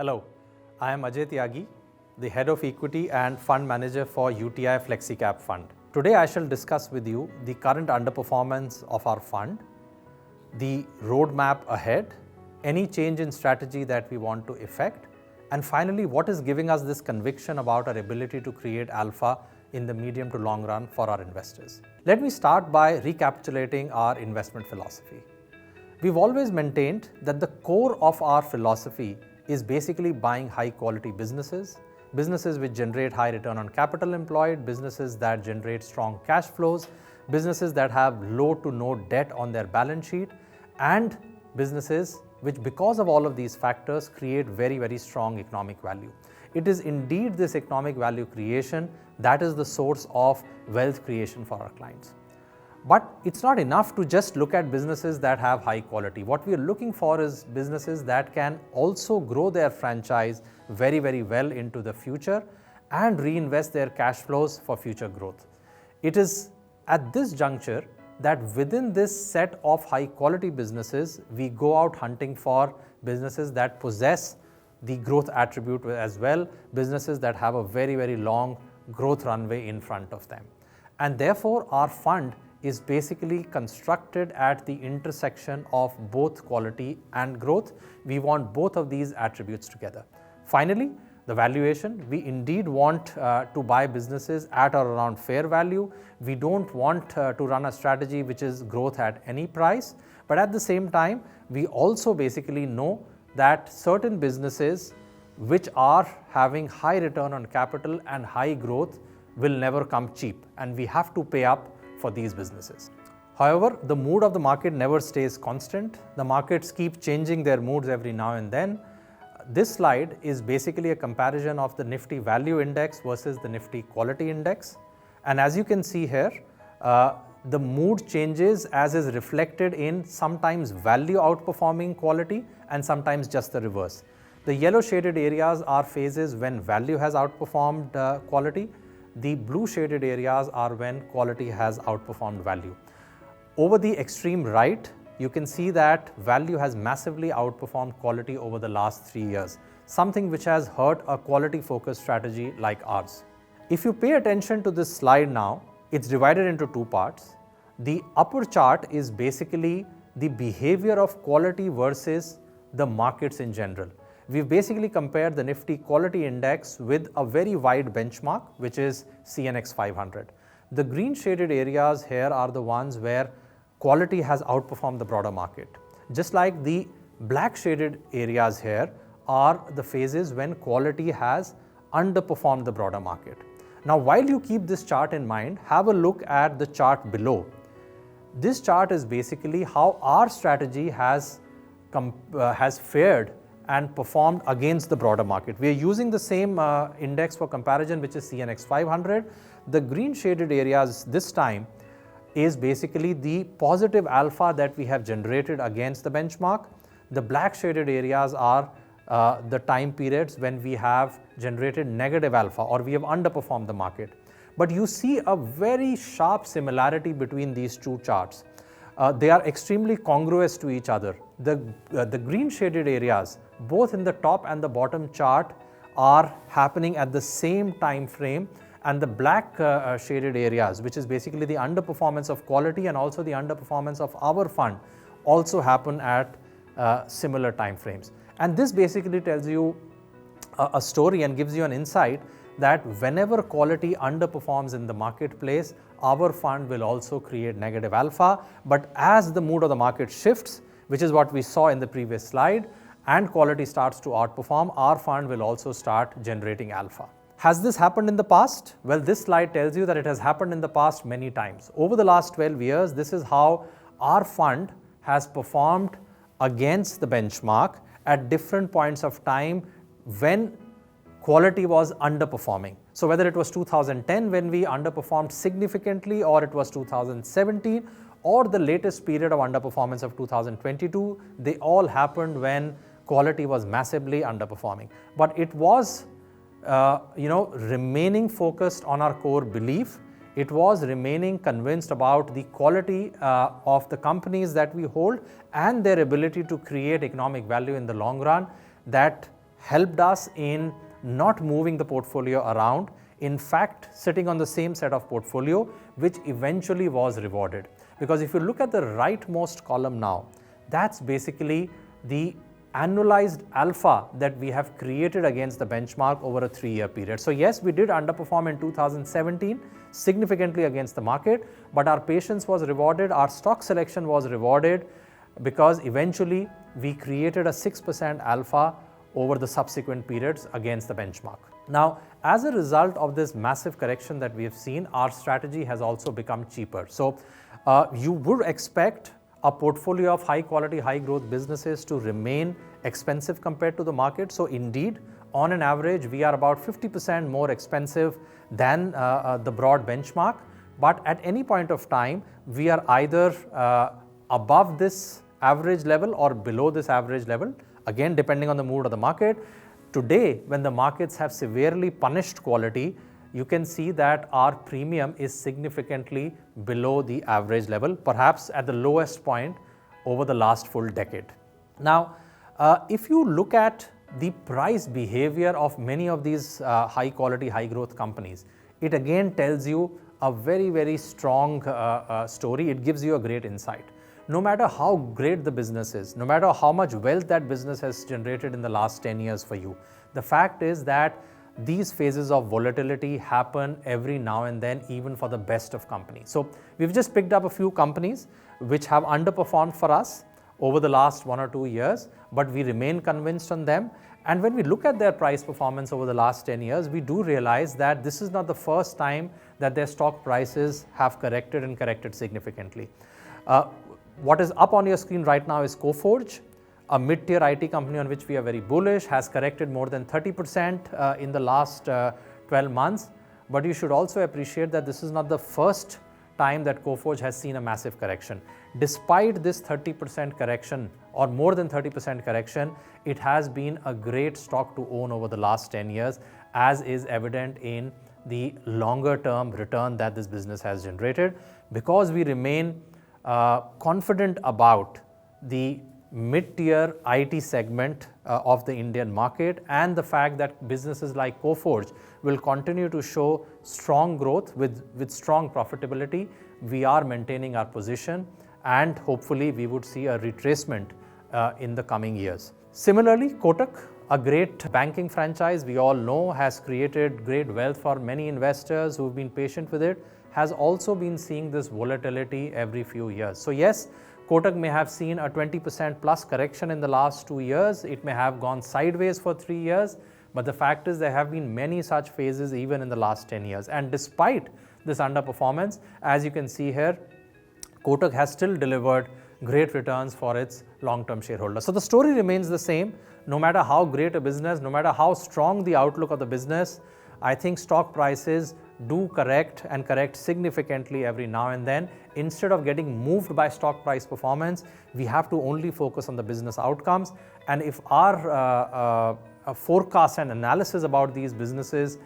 Hello, I am Ajay Tyagi, the Head of Equity and Fund Manager for UTI Flexi Cap Fund. Today I shall discuss with you the current underperformance of our fund, the roadmap ahead, any change in strategy that we want to effect, and finally what is giving us this conviction about our ability to create alpha in the medium to long run for our investors. Let me start by recapitulating our investment philosophy. We've always maintained that the core of our philosophy is basically buying high quality businesses which generate high return on capital employed, businesses that generate strong cash flows, businesses that have low to no debt on their balance sheet, and businesses which, because of all of these factors, create very, very strong economic value. It is indeed this economic value creation that is the source of wealth creation for our clients. But it's not enough to just look at businesses that have high quality. What we are looking for is businesses that can also grow their franchise very, very well into the future and reinvest their cash flows for future growth. It is at this juncture that within this set of high quality businesses, we go out hunting for businesses that possess the growth attribute as well, businesses that have a very, very long growth runway in front of them. And therefore, our fund is basically constructed at the intersection of both quality and growth. We want both of these attributes together. Finally, the valuation. We indeed want to buy businesses at or around fair value. We don't want to run a strategy which is growth at any price. But at the same time, we also basically know that certain businesses which are having high return on capital and high growth will never come cheap, and we have to pay up for these businesses. However, the mood of the market never stays constant. The markets keep changing their moods every now and then. This slide is basically a comparison of the Nifty Value Index versus the Nifty Quality Index. And as you can see here, the mood changes as is reflected in sometimes value outperforming quality and sometimes just the reverse. The yellow shaded areas are phases when value has outperformed quality. The blue shaded areas are when quality has outperformed value. Over the extreme right, you can see that value has massively outperformed quality over the last 3 years, something which has hurt a quality focused strategy like ours. If you pay attention to this slide now, it's divided into two parts. The upper chart is basically the behavior of quality versus the markets in general. We've basically compared the Nifty Quality Index with a very wide benchmark, which is CNX 500. The green shaded areas here are the ones where quality has outperformed the broader market. Just like the black shaded areas here are the phases when quality has underperformed the broader market. Now, while you keep this chart in mind, have a look at the chart below. This chart is basically how our strategy has fared and performed against the broader market. We are using the same index for comparison, which is CNX 500. The green shaded areas this time is basically the positive alpha that we have generated against the benchmark. The black shaded areas are the time periods when we have generated negative alpha or we have underperformed the market. But you see a very sharp similarity between these two charts. They are extremely congruous to each other. The green shaded areas, both in the top and the bottom chart, are happening at the same time frame, and the black shaded areas, which is basically the underperformance of quality and also the underperformance of our fund, also happen at similar time frames. And this basically tells you a story and gives you an insight that whenever quality underperforms in the marketplace, our fund will also create negative alpha. But as the mood of the market shifts, which is what we saw in the previous slide, and quality starts to outperform, our fund will also start generating alpha. Has this happened in the past? Well, this slide tells you that it has happened in the past many times. Over the last 12 years, this is how our fund has performed against the benchmark at different points of time when quality was underperforming. So whether it was 2010 when we underperformed significantly, or it was 2017, or the latest period of underperformance of 2022, they all happened when quality was massively underperforming. But it was remaining focused on our core belief. It was remaining convinced about the quality of the companies that we hold and their ability to create economic value in the long run that helped us in not moving the portfolio around, in fact sitting on the same set of portfolio, which eventually was rewarded. Because if you look at the rightmost column now, that's basically the annualized alpha that we have created against the benchmark over a 3-year period. So yes, we did underperform in 2017 significantly against the market, but our patience was rewarded, our stock selection was rewarded, because eventually we created a 6% alpha over the subsequent periods against the benchmark. Now, as a result of this massive correction that we have seen, our strategy has also become cheaper. So you would expect a portfolio of high quality, high growth businesses to remain expensive compared to the market. So indeed, on an average, we are about 50% more expensive than the broad benchmark. But at any point of time, we are either above this average level or below this average level, again depending on the mood of the market. Today, when the markets have severely punished quality, you can see that our premium is significantly below the average level, perhaps at the lowest point over the last full decade. Now, if you look at the price behavior of many of these high quality, high growth companies, it again tells you a very, very strong story. It gives you a great insight. No matter how great the business is, no matter how much wealth that business has generated in the last 10 years for you, the fact is that these phases of volatility happen every now and then, even for the best of companies. So we've just picked up a few companies which have underperformed for us over the last 1 or 2 years, but we remain convinced on them. And when we look at their price performance over the last 10 years, we do realize that this is not the first time that their stock prices have corrected and corrected significantly. What is up on your screen right now is Coforge, a mid-tier IT company on which we are very bullish, has corrected more than 30% in the last 12 months. But you should also appreciate that this is not the first time that Coforge has seen a massive correction. Despite this 30% correction or more than 30% correction, it has been a great stock to own over the last 10 years, as is evident in the longer term return that this business has generated, because we remain confident about the mid-tier IT segment of the Indian market, and the fact that businesses like Coforge will continue to show strong growth with strong profitability. We are maintaining our position, and hopefully we would see a retracement in the coming years. Similarly, Kotak, a great banking franchise we all know, has created great wealth for many investors who've been patient with it, has also been seeing this volatility every few years. So yes, Kotak may have seen a 20% plus correction in the last 2 years. It may have gone sideways for 3 years, but the fact is there have been many such phases even in the last 10 years. And despite this underperformance, as you can see here, Kotak has still delivered great returns for its long-term shareholders. So the story remains the same. No matter how great a business, no matter how strong the outlook of the business, I think stock prices do correct, and correct significantly every now and then. Instead of getting moved by stock price performance, we have to only focus on the business outcomes. And if our forecast and analysis about these businesses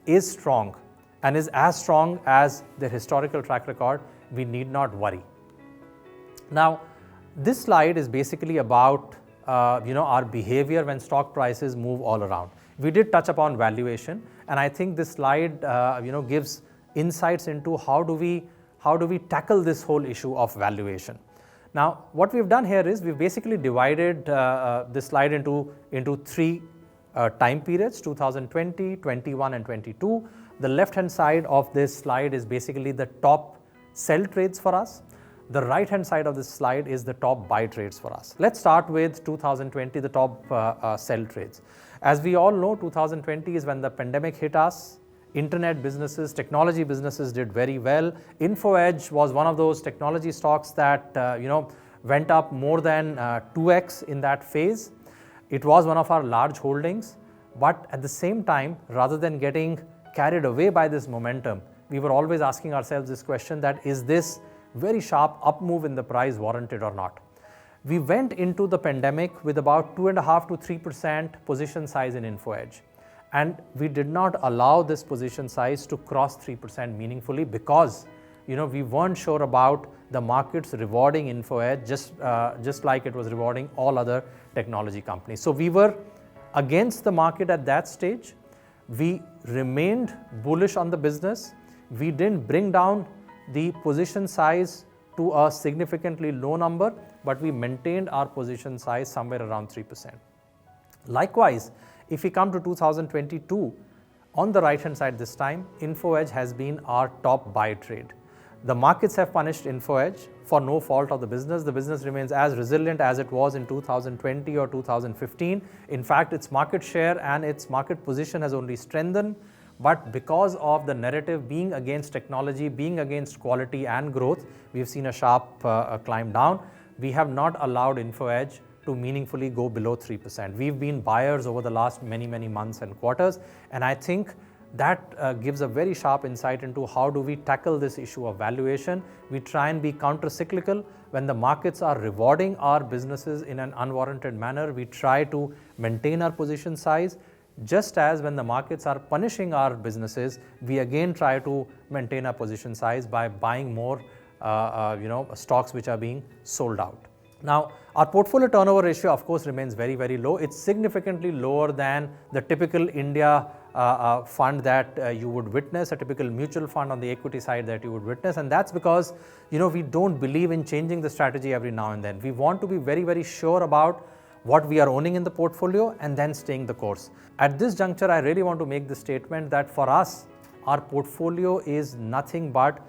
is strong and is as strong as their historical track record, we need not worry. Now, this slide is basically about our behavior when stock prices move all around. We did touch upon valuation, and I think this slide gives insights into how do we tackle this whole issue of valuation. Now, what we've done here is we've basically divided this slide into 3 time periods: 2020, 21, and 22. The left-hand side of this slide is basically the top sell trades for us. The right-hand side of this slide is the top buy trades for us. Let's start with 2020, the top sell trades. As we all know, 2020 is when the pandemic hit us. Internet businesses, technology businesses did very well. InfoEdge was one of those technology stocks that went up more than 2x in that phase. It was one of our large holdings, but at the same time, rather than getting carried away by this momentum, we were always asking ourselves this question: that is this very sharp up move in the price warranted or not? We went into the pandemic with about 2.5 to 3% position size in InfoEdge, and we did not allow this position size to cross 3% meaningfully, because we weren't sure about the markets rewarding InfoEdge just like it was rewarding all other technology companies. So we were against the market at that stage. We remained bullish on the business. We didn't bring down the position size to a significantly low number, but we maintained our position size somewhere around 3%. Likewise, if we come to 2022, on the right hand side this time, InfoEdge has been our top buy trade. The markets have punished InfoEdge for no fault of the business. The business remains as resilient as it was in 2020 or 2015. In fact, its market share and its market position has only strengthened. But because of the narrative being against technology, being against quality and growth, we've seen a sharp climb down. We have not allowed InfoEdge to meaningfully go below 3%. We've been buyers over the last many months and quarters, and I think that gives a very sharp insight into how do we tackle this issue of valuation. We try and be counter-cyclical. When the markets are rewarding our businesses in an unwarranted manner, we try to maintain our position size. Just as when the markets are punishing our businesses, we again try to maintain our position size by buying more stocks which are being sold out. Now, our portfolio turnover ratio, of course, remains very low. It's significantly lower than the typical India fund that you would witness, a typical mutual fund on the equity side that you would witness. And that's because, we don't believe in changing the strategy every now and then. We want to be very sure about what we are owning in the portfolio and then staying the course. At this juncture, I really want to make the statement that for us, our portfolio is nothing but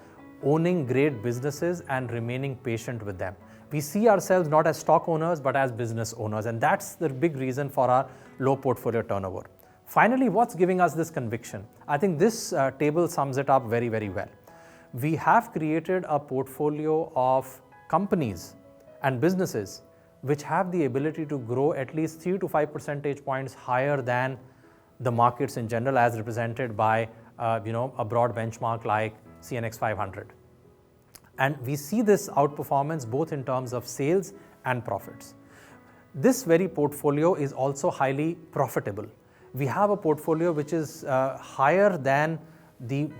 owning great businesses and remaining patient with them. We see ourselves not as stock owners, but as business owners. And that's the big reason for our low portfolio turnover. Finally, what's giving us this conviction? I think this table sums it up very well. We have created a portfolio of companies and businesses which have the ability to grow at least 3 to 5 percentage points higher than the markets in general, as represented by a broad benchmark like CNX 500. And we see this outperformance both in terms of sales and profits. This very portfolio is also highly profitable. We have a portfolio which is higher than the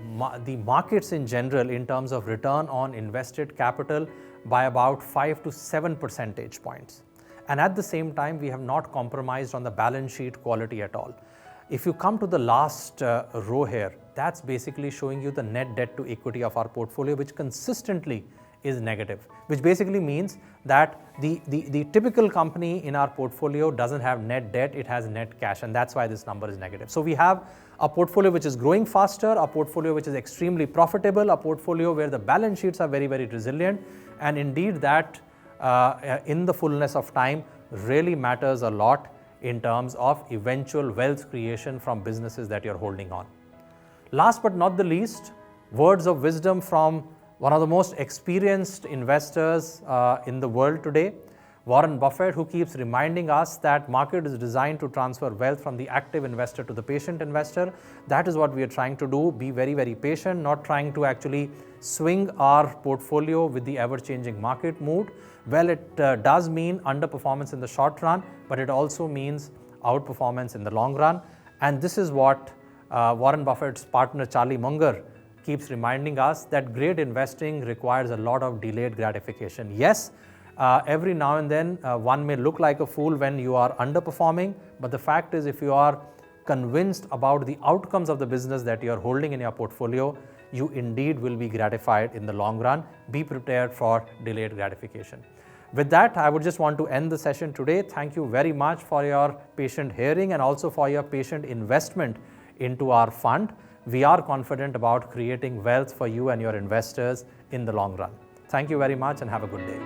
markets in general in terms of return on invested capital by about 5 to 7 percentage points. And at the same time, we have not compromised on the balance sheet quality at all. If you come to the last row here, that's basically showing you the net debt to equity of our portfolio, which consistently is negative, which basically means that the typical company in our portfolio doesn't have net debt, it has net cash, and that's why this number is negative. So we have a portfolio which is growing faster, a portfolio which is extremely profitable, a portfolio where the balance sheets are very resilient, and indeed that in the fullness of time really matters a lot in terms of eventual wealth creation from businesses that you're holding on. Last but not the least, words of wisdom from one of the most experienced investors in the world today, Warren Buffett, who keeps reminding us that market is designed to transfer wealth from the active investor to the patient investor. That is what we are trying to do, be very patient, not trying to actually swing our portfolio with the ever-changing market mood. Well, it does mean underperformance in the short run, but it also means outperformance in the long run. And this is what Warren Buffett's partner Charlie Munger keeps reminding us, that great investing requires a lot of delayed gratification. Yes, every now and then one may look like a fool when you are underperforming, but the fact is, if you are convinced about the outcomes of the business that you are holding in your portfolio, you indeed will be gratified in the long run. Be prepared for delayed gratification. With that, I would just want to end the session today. Thank you very much for your patient hearing and also for your patient investment into our fund. We are confident about creating wealth for you and your investors in the long run. Thank you very much and have a good day.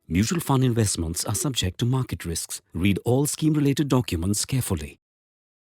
Mutual fund investments are subject to market risks. Read all scheme-related documents carefully.